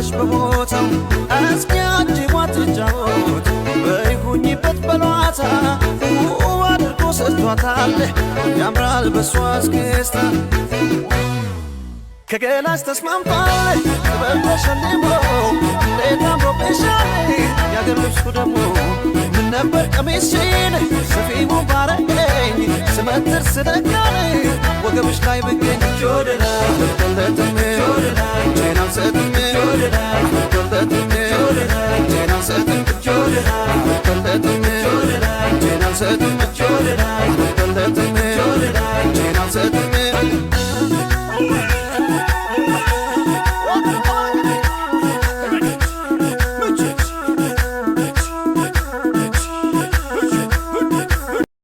አለሽ በቦታው እስኪ አጅቧት ትጫወት በይሁኝበት በሏታ ውብ አድርጎ ሰጥቷታል ያምራል በሷ እስክስታ ከገላሽ ተስማምቷል ጥበብ ተሸልሞ እንዴት አምሮብሻል ያገር ልብሱ ደግሞ ምን ነበር ቀሚስሽን ሰፊውን ባረገኝ ስመትር ስደጋል ወገብሽ ላይ ብገኝ ጆደላ ተልተልተትም ጄና ሰጥም ተልተልተትም ጄና ሰጥም ተልተልተትም ጄና ሰጥም ተልተልተትም ጄና ሰጥም